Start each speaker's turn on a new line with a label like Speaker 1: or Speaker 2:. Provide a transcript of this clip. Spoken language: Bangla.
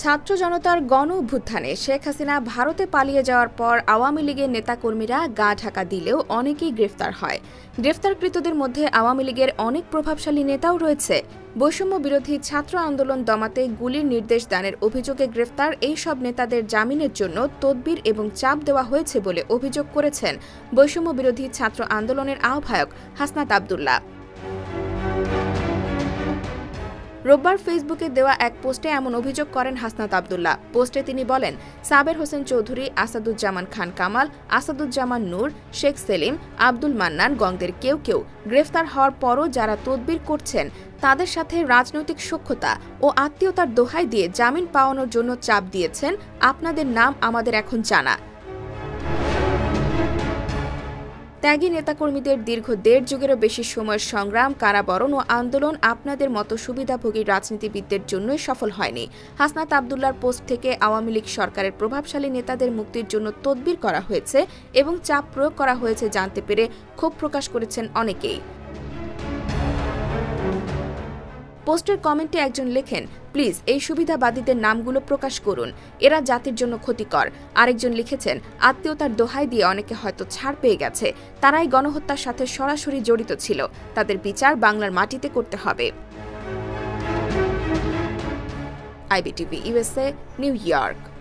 Speaker 1: ছাত্র জনতার গণ অভ্যুত্থানে শেখ হাসিনা ভারতে পালিয়ে যাওয়ার পর আওয়ামী লীগের নেতাকর্মীরা গা ঢাকা দিলেও অনেকেই গ্রেফতার হয়। গ্রেফতারকৃতদের মধ্যে আওয়ামী লীগের অনেক প্রভাবশালী নেতাও রয়েছে। বৈষম্য বিরোধী ছাত্র আন্দোলন দমাতে গুলির নির্দেশ দানের অভিযোগে গ্রেফতার এই সব নেতাদের জামিনের জন্য তদবির এবং চাপ দেওয়া হয়েছে বলে অভিযোগ করেছেন বৈষম্য বিরোধী ছাত্র আন্দোলনের আহ্বায়ক হাসনাত আব্দুল্লাহ। রোববার ফেসবুকে দেওয়া এক পোস্টে এমন অভিযোগ করেন হাসনাত আব্দুল্লাহ। পোস্টে তিনি বলেন, সাবের হোসেন চৌধুরী, আসাদুজ্জামান খান কামাল, আসাদুজ্জামান নূর, শেখ সেলিম, আব্দুল মান্নান গংদের কেউ কেউ গ্রেফতার হওয়ার পরও যারা তদবির করছেন তাদের সাথে রাজনৈতিক সখ্যতা ও আত্মীয়তার দোহাই দিয়ে জামিন পাওয়ানোর জন্য চাপ দিয়েছেন। আপনাদের নাম আমাদের এখন জানা। ত্যাগী নেতাকর্মীদের দীর্ঘ ১.৫ যুগেরও বেশি সময়ের সংগ্রাম, কারাবরণ ও আন্দোলন আপনাদের মতো সুবিধাভোগী রাজনীতিবিদদের জন্যই সফল হয়নি। হাসনাত আব্দুল্লাহর পোস্ট থেকে আওয়ামী লীগ সরকারের প্রভাবশালী নেতাদের মুক্তির জন্য তদবির করা হয়েছে এবং চাপ প্রয়োগ করা হয়েছে জানতে পেরে ক্ষোভ প্রকাশ করেছেন অনেকেই। পোস্টের কমেন্টে একজন লেখেন, প্লিজ এই সুবিধাবাদীদের নামগুলো প্রকাশ করুন, এরা জাতির জন্য ক্ষতিকর। আরেকজন লিখেছেন, আত্মীয়তার দোহাই দিয়ে অনেকে হয়তো ছাড় পেয়ে গেছে, তারাই গণহত্যার সাথে সরাসরি জড়িত ছিল, তাদের বিচার বাংলার মাটিতে করতে হবে। IBTV USA, new York.